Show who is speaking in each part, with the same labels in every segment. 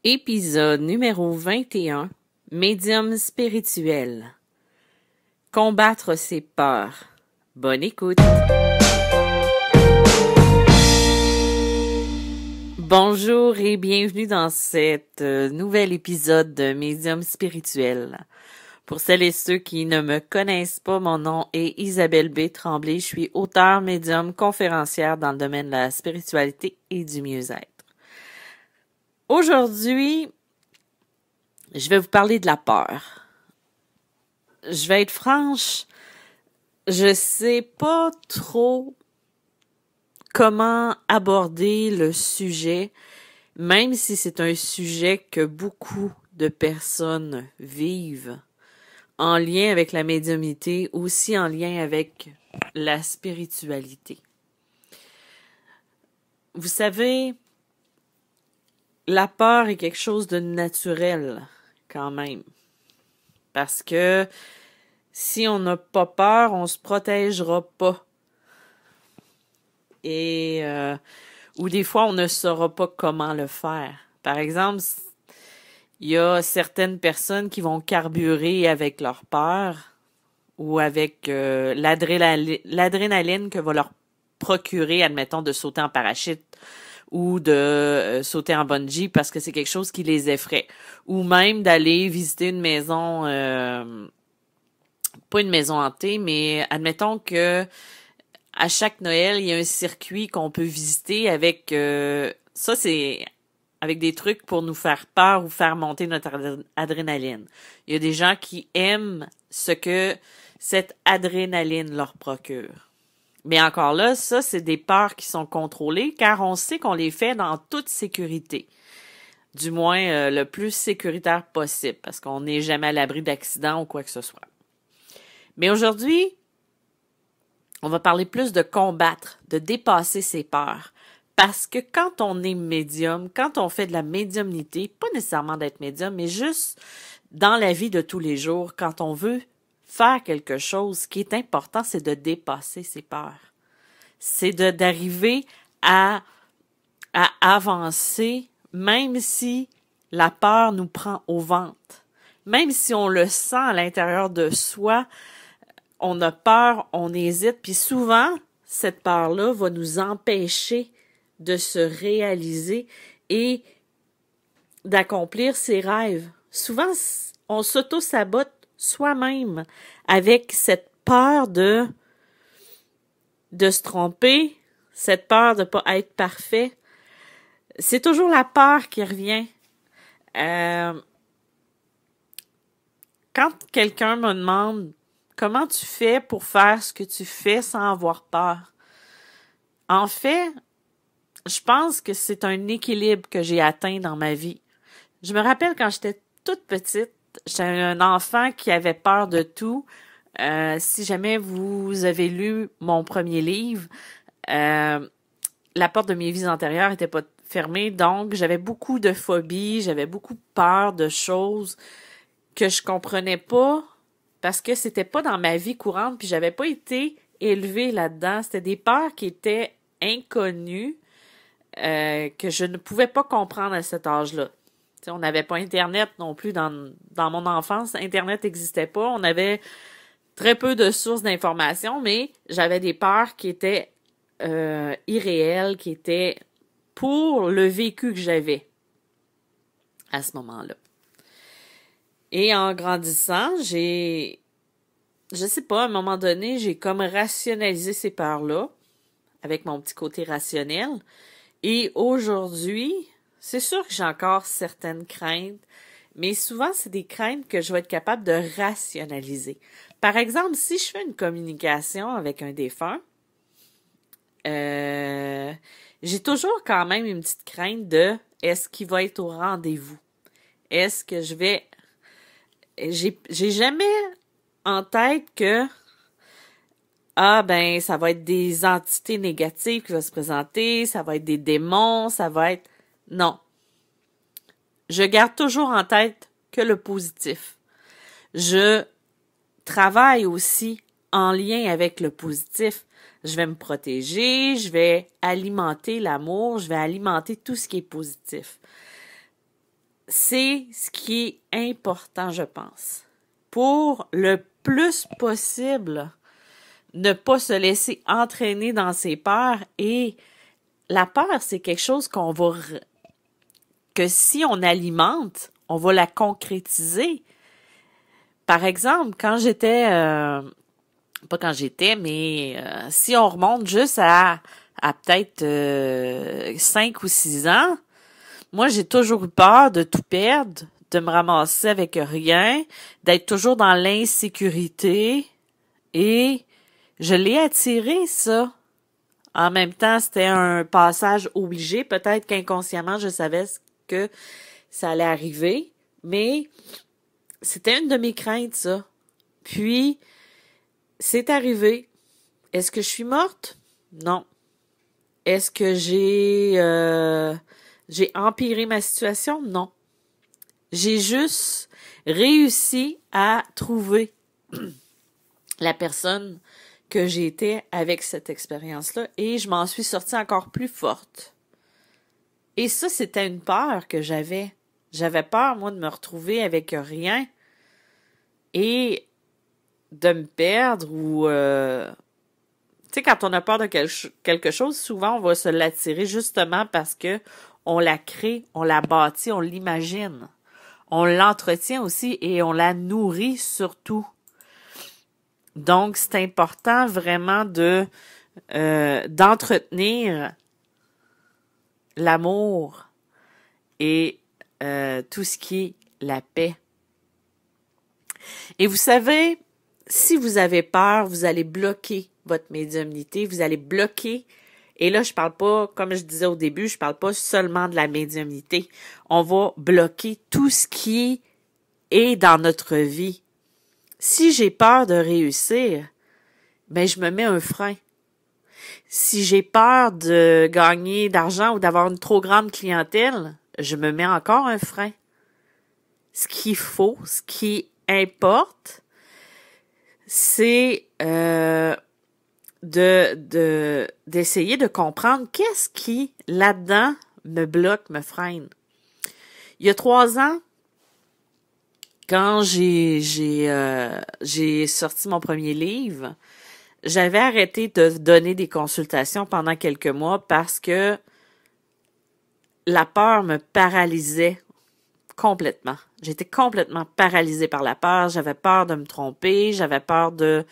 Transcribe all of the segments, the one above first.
Speaker 1: Épisode numéro 21, Médium spirituel. Combattre ses peurs. Bonne écoute. Bonjour et bienvenue dans cet nouvel épisode de Médium spirituel. Pour celles et ceux qui ne me connaissent pas, mon nom est Isabelle B. Tremblay. Je suis auteure, médium, conférencière dans le domaine de la spiritualité et du mieux-être. Aujourd'hui, je vais vous parler de la peur. Je vais être franche, je sais pas trop comment aborder le sujet, même si c'est un sujet que beaucoup de personnes vivent, en lien avec la médiumnité, aussi en lien avec la spiritualité. Vous savez, la peur est quelque chose de naturel, quand même. Parce que si on n'a pas peur, on se protégera pas. Et ou des fois, on ne saura pas comment le faire. Par exemple, il y a certaines personnes qui vont carburer avec leur peur ou avec l'adrénaline que va leur procurer, admettons, de sauter en parachute ou de sauter en bungee parce que c'est quelque chose qui les effraie. Ou même d'aller visiter une maison, pas une maison hantée, mais admettons que à chaque Noël, il y a un circuit qu'on peut visiter avec, ça c'est avec des trucs pour nous faire peur ou faire monter notre adrénaline. Il y a des gens qui aiment ce que cette adrénaline leur procure. Mais encore là, ça, c'est des peurs qui sont contrôlées car on sait qu'on les fait dans toute sécurité. Du moins, le plus sécuritaire possible parce qu'on n'est jamais à l'abri d'accidents ou quoi que ce soit. Mais aujourd'hui, on va parler plus de combattre, de dépasser ses peurs. Parce que quand on est médium, quand on fait de la médiumnité, pas nécessairement d'être médium, mais juste dans la vie de tous les jours, quand on veut faire quelque chose, ce qui est important, c'est de dépasser ses peurs. C'est d'arriver à avancer, même si la peur nous prend au ventre. Même si on le sent à l'intérieur de soi, on a peur, on hésite, puis souvent, cette peur-là va nous empêcher de se réaliser et d'accomplir ses rêves. Souvent, on s'auto-sabote soi-même avec cette peur de se tromper, cette peur de pas être parfait. C'est toujours la peur qui revient. Quand quelqu'un me demande comment tu fais pour faire ce que tu fais sans avoir peur, en fait, je pense que c'est un équilibre que j'ai atteint dans ma vie. Je me rappelle quand j'étais toute petite, j'étais un enfant qui avait peur de tout. Si jamais vous avez lu mon premier livre, la porte de mes vies antérieures était pas fermée, donc j'avais beaucoup de phobies, j'avais beaucoup peur de choses que je comprenais pas parce que c'était pas dans ma vie courante, puis j'avais pas été élevée là-dedans. C'était des peurs qui étaient inconnues, que je ne pouvais pas comprendre à cet âge-là. T'sais, on n'avait pas Internet non plus dans mon enfance. Internet n'existait pas. On avait très peu de sources d'informations, mais j'avais des peurs qui étaient irréelles, qui étaient pour le vécu que j'avais à ce moment-là. Et en grandissant, je sais pas, à un moment donné, j'ai comme rationalisé ces peurs-là avec mon petit côté rationnel. Et aujourd'hui, c'est sûr que j'ai encore certaines craintes, mais souvent, c'est des craintes que je vais être capable de rationaliser. Par exemple, si je fais une communication avec un défunt, j'ai toujours quand même une petite crainte de est-ce qu'il va être au rendez-vous? Est-ce que je vais... J'ai jamais en tête que ça va être des entités négatives qui vont se présenter, ça va être des démons, ça va être... Non. Je garde toujours en tête que le positif. Je travaille aussi en lien avec le positif. Je vais me protéger, je vais alimenter l'amour, je vais alimenter tout ce qui est positif. c'est ce qui est important, je pense. Pour le plus possible, ne pas se laisser entraîner dans ses peurs. Et la peur, c'est quelque chose que si on alimente, on va la concrétiser. Par exemple, mais si on remonte juste à peut-être 5 ou 6 ans, moi, j'ai toujours eu peur de tout perdre, de me ramasser avec rien, d'être toujours dans l'insécurité, et je l'ai attiré, ça. En même temps, c'était un passage obligé. Peut-être qu'inconsciemment, je savais que ça allait arriver, mais c'était une de mes craintes, ça. Puis, c'est arrivé. Est-ce que je suis morte? Non. Est-ce que j'ai empiré ma situation? Non. J'ai juste réussi à trouver la personne que j'étais avec cette expérience-là, et je m'en suis sortie encore plus forte. Et ça, c'était une peur que j'avais. J'avais peur, moi, de me retrouver avec rien et de me perdre ou... Tu sais, quand on a peur de quelque chose, souvent, on va se l'attirer justement parce que on la crée, on la bâtit, on l'imagine. On l'entretient aussi et on la nourrit surtout. Donc, c'est important vraiment d'entretenir l'amour et tout ce qui est la paix. Et vous savez, si vous avez peur, vous allez bloquer votre médiumnité, vous allez bloquer, et là, je parle pas, comme je disais au début, je parle pas seulement de la médiumnité. On va bloquer tout ce qui est dans notre vie. Si j'ai peur de réussir, ben je me mets un frein. Si j'ai peur de gagner d'argent ou d'avoir une trop grande clientèle, je me mets encore un frein. Ce qu'il faut, ce qui importe, c'est d'essayer de comprendre qu'est-ce qui, là-dedans, me bloque, me freine. Il y a 3 ans, quand j'ai sorti mon premier livre, j'avais arrêté de donner des consultations pendant quelques mois parce que la peur me paralysait complètement. J'étais complètement paralysée par la peur. J'avais peur de me tromper. J'avais peur de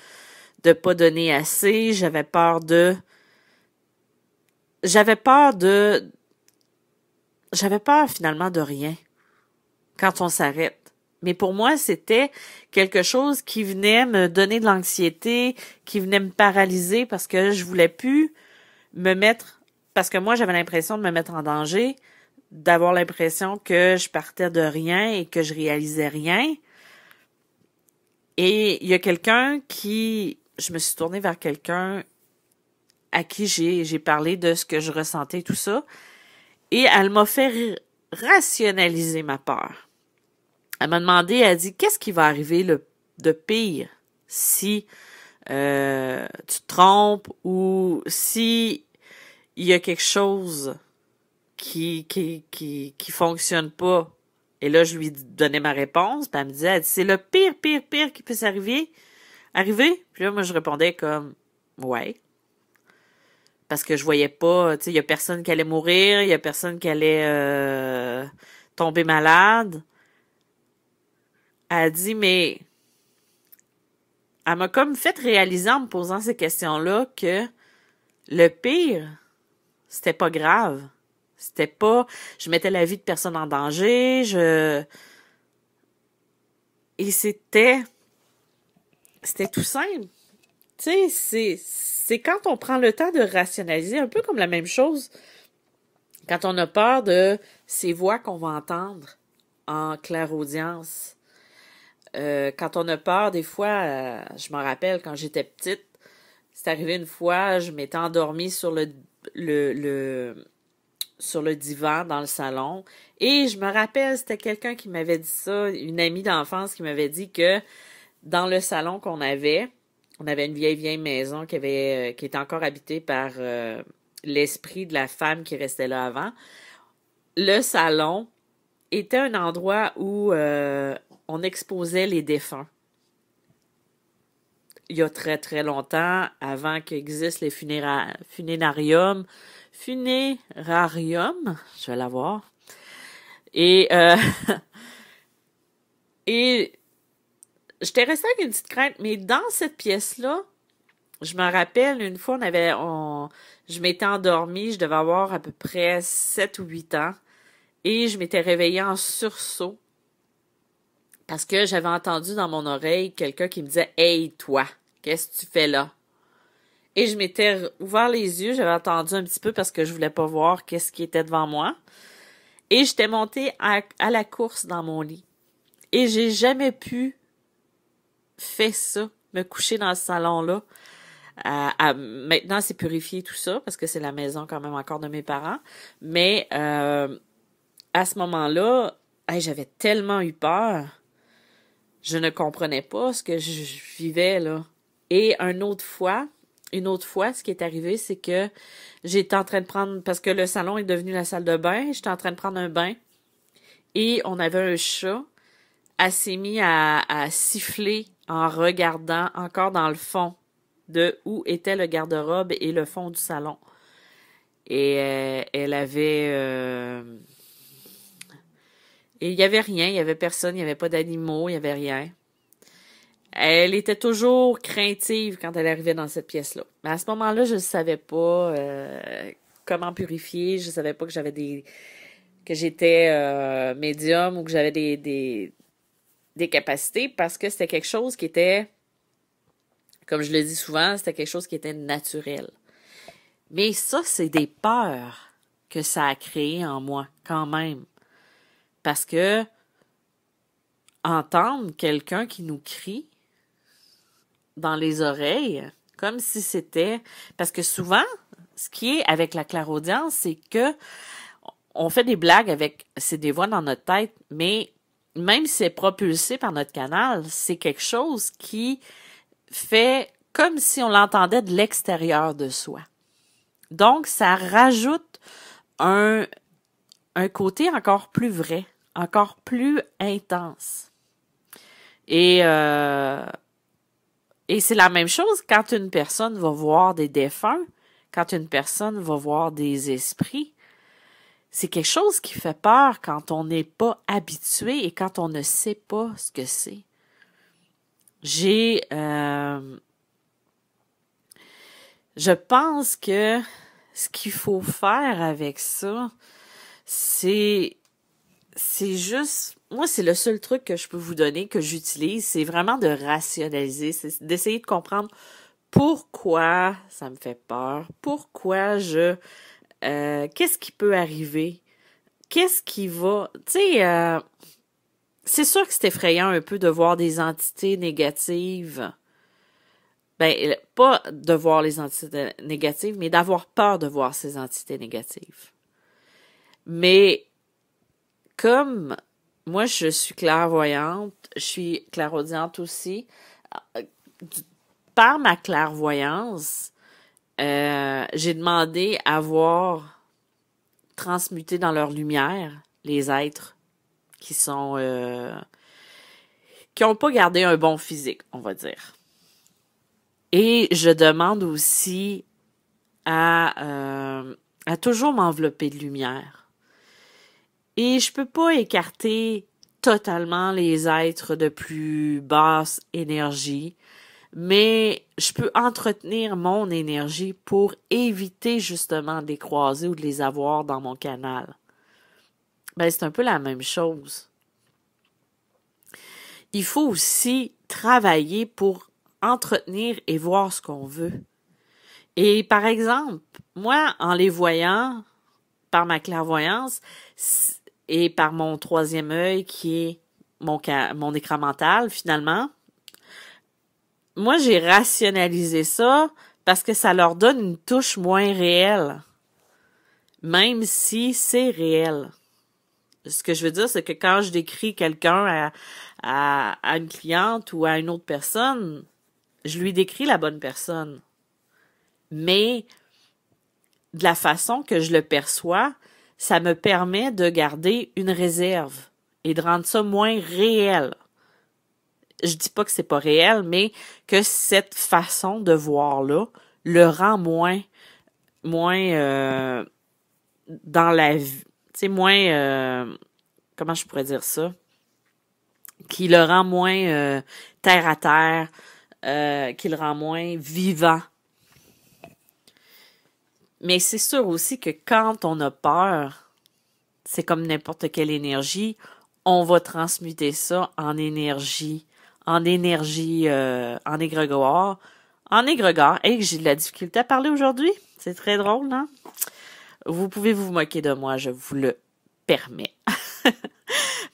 Speaker 1: pas donner assez. J'avais peur finalement de rien quand on s'arrête. Mais pour moi, c'était quelque chose qui venait me donner de l'anxiété, qui venait me paralyser parce que je voulais plus parce que moi, j'avais l'impression de me mettre en danger, d'avoir l'impression que je partais de rien et que je réalisais rien. Et il y a je me suis tournée vers quelqu'un à qui j'ai parlé de ce que je ressentais, tout ça, et elle m'a fait rationaliser ma peur. Elle m'a demandé, elle a dit, qu'est-ce qui va arriver de pire si tu te trompes ou si il y a quelque chose qui fonctionne pas. Et là, je lui donnais ma réponse, puis elle me disait, c'est le pire qui puisse arriver. Puis là, moi, je répondais comme, ouais. Parce que je voyais pas, tu sais, il y a personne qui allait mourir, il y a personne qui allait tomber malade. Elle a dit, mais elle m'a comme fait réaliser en me posant ces questions-là que le pire, c'était pas grave. C'était pas, je mettais la vie de personne en danger, et c'était tout simple. Tu sais, c'est quand on prend le temps de rationaliser, un peu comme la même chose quand on a peur de ces voix qu'on va entendre en clairaudience. Quand on a peur, des fois, je me rappelle quand j'étais petite, c'est arrivé une fois, je m'étais endormie sur le divan dans le salon, et je me rappelle, c'était quelqu'un qui m'avait dit ça, une amie d'enfance qui m'avait dit que dans le salon qu'on avait, on avait une vieille maison qui était encore habitée par l'esprit de la femme qui restait là avant. Le salon était un endroit où on exposait les défunts. Il y a très très longtemps, avant qu'existent les funérariums, je vais l'avoir. Et et j'étais restée avec une petite crainte, mais dans cette pièce-là, je me rappelle, une fois, je m'étais endormie, je devais avoir à peu près 7 ou 8 ans, et je m'étais réveillée en sursaut, parce que j'avais entendu dans mon oreille quelqu'un qui me disait « Hey, toi, qu'est-ce que tu fais là? » Et je m'étais ouvert les yeux, j'avais entendu un petit peu parce que je voulais pas voir qu'est-ce qui était devant moi. Et j'étais montée à la course dans mon lit. Et j'ai jamais pu faire ça, me coucher dans ce salon-là. Maintenant, c'est purifié tout ça, parce que c'est la maison quand même encore de mes parents. Mais à ce moment-là, j'avais tellement eu peur. Je ne comprenais pas ce que je vivais, là. Et une autre fois, ce qui est arrivé, c'est que j'étais en train de prendre, parce que le salon est devenu la salle de bain, j'étais en train de prendre un bain, et on avait un chat, elle s'est mis à siffler en regardant encore dans le fond de où était le garde-robe et le fond du salon. Et elle avait... et il y avait rien, il y avait personne, il y avait pas d'animaux, il y avait rien. Elle était toujours craintive quand elle arrivait dans cette pièce-là. Mais à ce moment-là, je ne savais pas comment purifier, je savais pas que que j'étais médium ou que j'avais des capacités, parce que c'était quelque chose qui était, comme je le dis souvent, c'était quelque chose qui était naturel. Mais ça, c'est des peurs que ça a créé en moi, quand même. Parce que entendre quelqu'un qui nous crie dans les oreilles, comme si c'était... Parce que souvent, ce qui est avec la clairaudience, c'est que on fait des blagues avec... C'est des voix dans notre tête, mais même si c'est propulsé par notre canal, c'est quelque chose qui fait comme si on l'entendait de l'extérieur de soi. Donc, ça rajoute un côté encore plus vrai, encore plus intense. Et c'est la même chose quand une personne va voir des défunts, quand une personne va voir des esprits. C'est quelque chose qui fait peur quand on n'est pas habitué et quand on ne sait pas ce que c'est. Je pense que ce qu'il faut faire avec ça, c'est juste, moi, c'est le seul truc que je peux vous donner, que j'utilise, c'est vraiment de rationaliser, c'est d'essayer de comprendre pourquoi ça me fait peur, pourquoi qu'est-ce qui peut arriver, qu'est-ce qui va, tu sais, c'est sûr que c'est effrayant un peu de voir des entités négatives. Ben, pas de voir les entités négatives, mais d'avoir peur de voir ces entités négatives. Mais comme moi, je suis clairvoyante, je suis clairaudiente aussi, par ma clairvoyance, j'ai demandé à voir transmuter dans leur lumière les êtres qui sont qui ont pas gardé un bon physique, on va dire. Et je demande aussi à toujours m'envelopper de lumière. Et je peux pas écarter totalement les êtres de plus basse énergie, mais je peux entretenir mon énergie pour éviter justement de les croiser ou de les avoir dans mon canal. Ben, c'est un peu la même chose. Il faut aussi travailler pour entretenir et voir ce qu'on veut. Et par exemple, moi, en les voyant, par ma clairvoyance et par mon troisième œil qui est mon écran mental, finalement, moi, j'ai rationalisé ça parce que ça leur donne une touche moins réelle, même si c'est réel. Ce que je veux dire, c'est que quand je décris quelqu'un à une cliente ou à une autre personne, je lui décris la bonne personne. Mais de la façon que je le perçois, ça me permet de garder une réserve et de rendre ça moins réel. Je dis pas que c'est pas réel, mais que cette façon de voir-là le rend moins dans la vie, tu sais, moins, comment je pourrais dire ça, qui le rend moins terre à terre, qui le rend moins vivant. Mais c'est sûr aussi que quand on a peur, c'est comme n'importe quelle énergie, on va transmuter ça en énergie, en égrégore, Hey, j'ai de la difficulté à parler aujourd'hui. C'est très drôle, non? Vous pouvez vous moquer de moi, je vous le permets.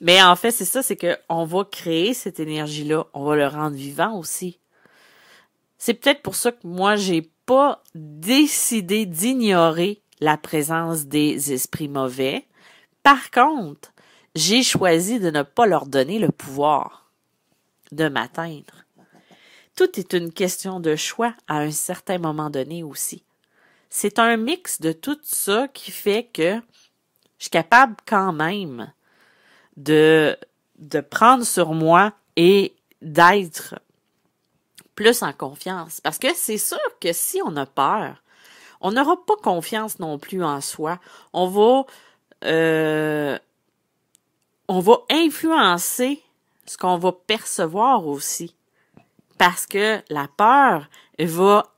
Speaker 1: Mais en fait, c'est ça, c'est que on va créer cette énergie-là, on va le rendre vivant aussi. C'est peut-être pour ça que moi, j'ai pas décidé d'ignorer la présence des esprits mauvais. Par contre, j'ai choisi de ne pas leur donner le pouvoir de m'atteindre. Tout est une question de choix à un certain moment donné aussi. C'est un mix de tout ça qui fait que je suis capable quand même de prendre sur moi et d'être plus en confiance. Parce que c'est sûr que si on a peur, on n'aura pas confiance non plus en soi. On va influencer ce qu'on va percevoir aussi. Parce que la peur va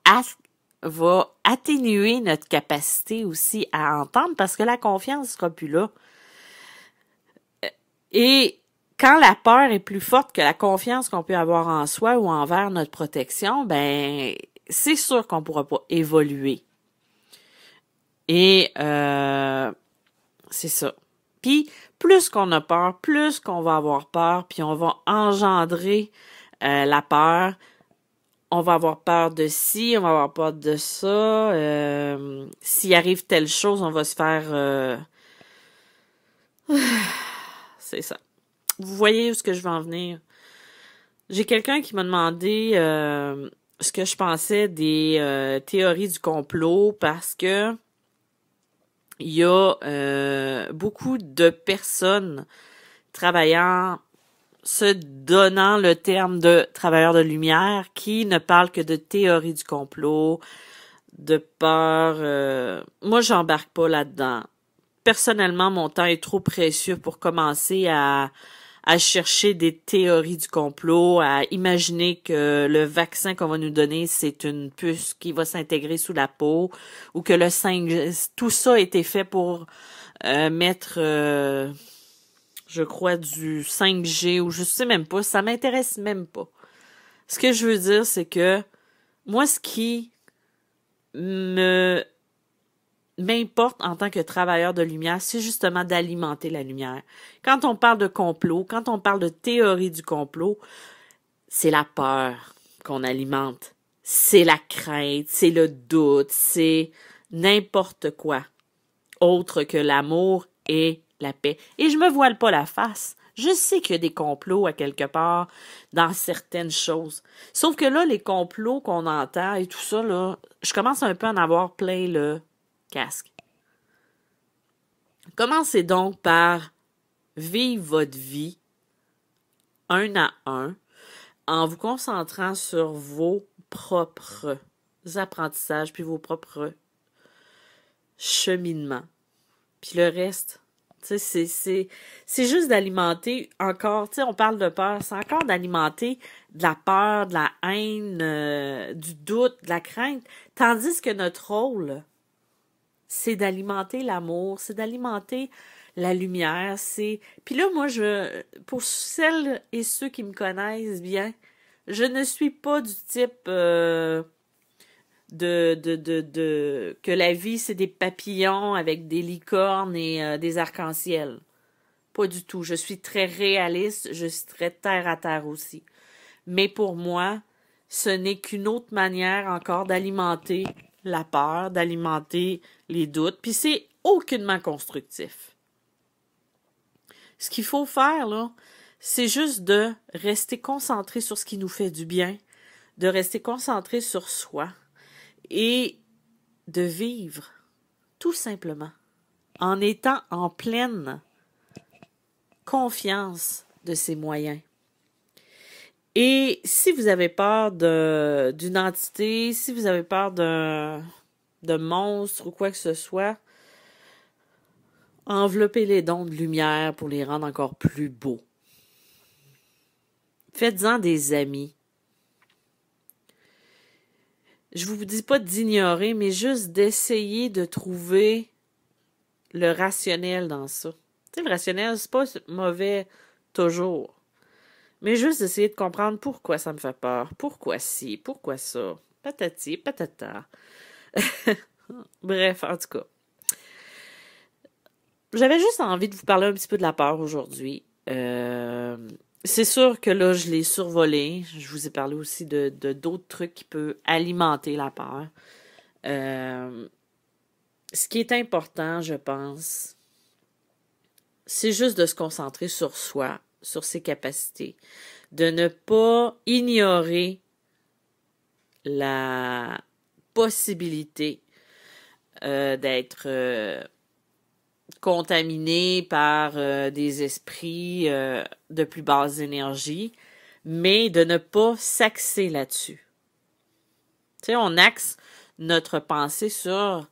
Speaker 1: atténuer notre capacité aussi à entendre parce que la confiance sera plus là. Et quand la peur est plus forte que la confiance qu'on peut avoir en soi ou envers notre protection, ben c'est sûr qu'on pourra pas évoluer. Et c'est ça. Puis plus qu'on a peur, plus qu'on va avoir peur, puis on va engendrer la peur. On va avoir peur de ci, on va avoir peur de ça. S'il arrive telle chose, on va se faire... C'est ça. Vous voyez où est-ce que je veux en venir? J'ai quelqu'un qui m'a demandé ce que je pensais des théories du complot parce que il y a beaucoup de personnes travaillant, se donnant le terme de travailleurs de lumière qui ne parlent que de théorie du complot, de peur. Moi, j'embarque pas là-dedans. Personnellement, mon temps est trop précieux pour commencer à chercher des théories du complot, à imaginer que le vaccin qu'on va nous donner, c'est une puce qui va s'intégrer sous la peau, ou que le 5G, tout ça a été fait pour mettre... je crois du 5G ou je sais même pas, ça m'intéresse même pas. Ce que je veux dire, c'est que moi, ce qui m'importe en tant que travailleur de lumière, c'est justement d'alimenter la lumière. Quand on parle de complot, quand on parle de théorie du complot, c'est la peur qu'on alimente. C'est la crainte, c'est le doute, c'est n'importe quoi autre que l'amour et la paix. Et je me voile pas la face. Je sais qu'il y a des complots à quelque part dans certaines choses. Sauf que là, les complots qu'on entend et tout ça, là, je commence un peu à en avoir plein le casque. Commencez donc par vivre votre vie un à un en vous concentrant sur vos propres apprentissages puis vos propres cheminements. Puis le reste, tu sais, c'est juste d'alimenter encore, tu sais, on parle de peur, c'est encore d'alimenter de la peur, de la haine, du doute, de la crainte, tandis que notre rôle, c'est d'alimenter l'amour, c'est d'alimenter la lumière, c'est... Puis là, moi, pour celles et ceux qui me connaissent bien, je ne suis pas du type que la vie, c'est des papillons avec des licornes et des arcs-en-ciel. Pas du tout. Je suis très réaliste, je suis très terre à terre aussi. Mais pour moi, ce n'est qu'une autre manière encore d'alimenter la peur, d'alimenter les doutes, puis c'est aucunement constructif. Ce qu'il faut faire, là, c'est juste de rester concentré sur ce qui nous fait du bien, de rester concentré sur soi et de vivre, tout simplement. en étant en pleine confiance de ses moyens. Et si vous avez peur d'une entité, si vous avez peur de monstres ou quoi que ce soit, enveloppez les dons de lumière pour les rendre encore plus beaux. Faites-en des amis. Je vous dis pas d'ignorer, mais juste d'essayer de trouver le rationnel dans ça. Tu sais, le rationnel, c'est pas mauvais toujours. Mais juste d'essayer de comprendre pourquoi ça me fait peur, pourquoi ci, pourquoi ça, patati, patata. Bref, en tout cas. J'avais juste envie de vous parler un petit peu de la peur aujourd'hui. C'est sûr que là, je l'ai survolé. Je vous ai parlé aussi de d'autres trucs qui peuvent alimenter la peur. Ce qui est important, je pense, c'est juste de se concentrer sur soi, sur ses capacités, de ne pas ignorer la possibilité d'être contaminé par des esprits de plus basse énergie, mais de ne pas s'axer là-dessus. Tu sais, on axe notre pensée sur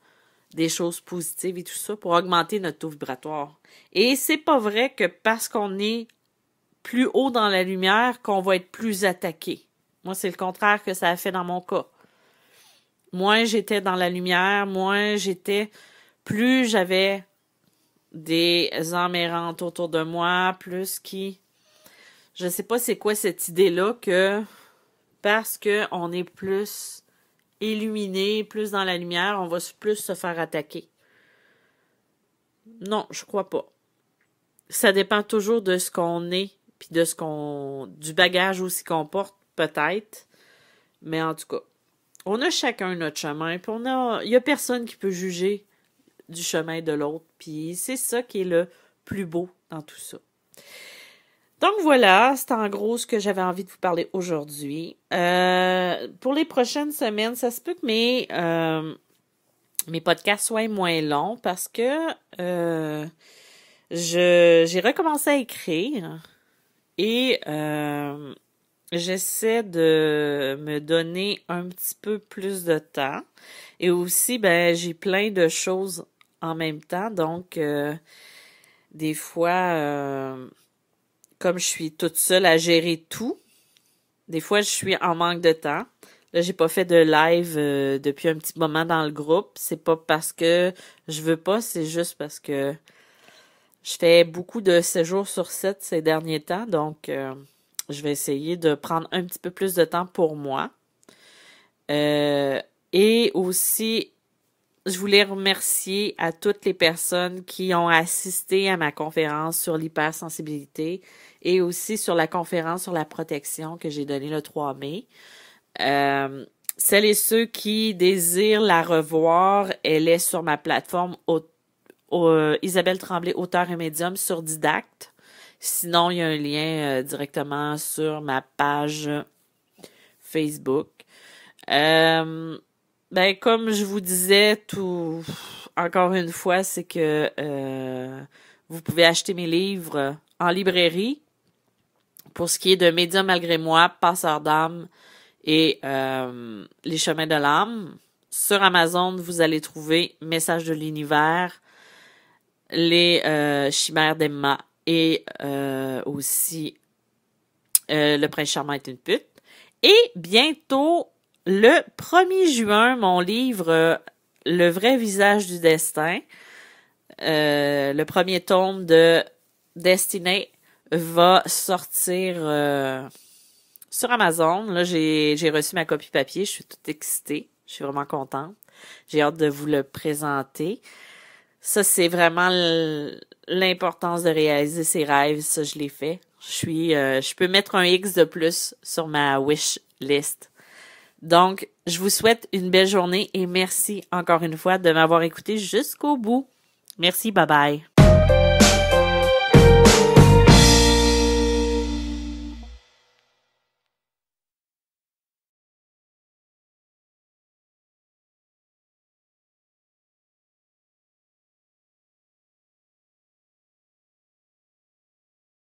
Speaker 1: des choses positives et tout ça pour augmenter notre taux vibratoire. Et c'est pas vrai que parce qu'on est plus haut dans la lumière qu'on va être plus attaqué. Moi, c'est le contraire que ça a fait dans mon cas. Moins j'étais dans la lumière, plus j'avais des âmes errantes autour de moi, plus qui... Je sais pas c'est quoi cette idée-là que parce que on est plus illuminé, plus dans la lumière, on va plus se faire attaquer. Non, je crois pas. Ça dépend toujours de ce qu'on est, puis du bagage aussi qu'on porte, peut-être. Mais en tout cas, on a chacun notre chemin, puis il y a personne qui peut juger du chemin de l'autre, puis c'est ça qui est le plus beau dans tout ça. Donc voilà, c'est en gros ce que j'avais envie de vous parler aujourd'hui. Pour les prochaines semaines, ça se peut que mes podcasts soient moins longs parce que j'ai recommencé à écrire et j'essaie de me donner un petit peu plus de temps. Et aussi, j'ai plein de choses en même temps. Donc, des fois, comme je suis toute seule à gérer tout, des fois, je suis en manque de temps. Là, j'ai pas fait de live depuis un petit moment dans le groupe. C'est pas parce que je veux pas, c'est juste parce que je fais beaucoup de 7 jours sur 7 ces derniers temps. Donc, je vais essayer de prendre un petit peu plus de temps pour moi. Et aussi, je voulais remercier à toutes les personnes qui ont assisté à ma conférence sur l'hypersensibilité et aussi sur la conférence sur la protection que j'ai donnée le 3 mai. Celles et ceux qui désirent la revoir, elle est sur ma plateforme Isabelle Tremblay, auteur et médium sur Didacte. Sinon, il y a un lien directement sur ma page Facebook. Comme je vous disais encore une fois, c'est que vous pouvez acheter mes livres en librairie. Pour ce qui est de Médium malgré moi, Passeur d'âme et Les chemins de l'âme. Sur Amazon, vous allez trouver Message de l'univers, Les chimères d'Emma et aussi Le prince charmant est une pute. Et bientôt, le 1er juin, mon livre Le vrai visage du destin, le premier tome de Destinée va sortir sur Amazon. Là, j'ai reçu ma copie papier, je suis toute excitée, je suis vraiment contente. J'ai hâte de vous le présenter. Ça, c'est vraiment l'importance de réaliser ses rêves, ça je l'ai fait. Je peux mettre un X de plus sur ma wish list. Donc, je vous souhaite une belle journée et merci encore une fois de m'avoir écouté jusqu'au bout. Merci, bye bye.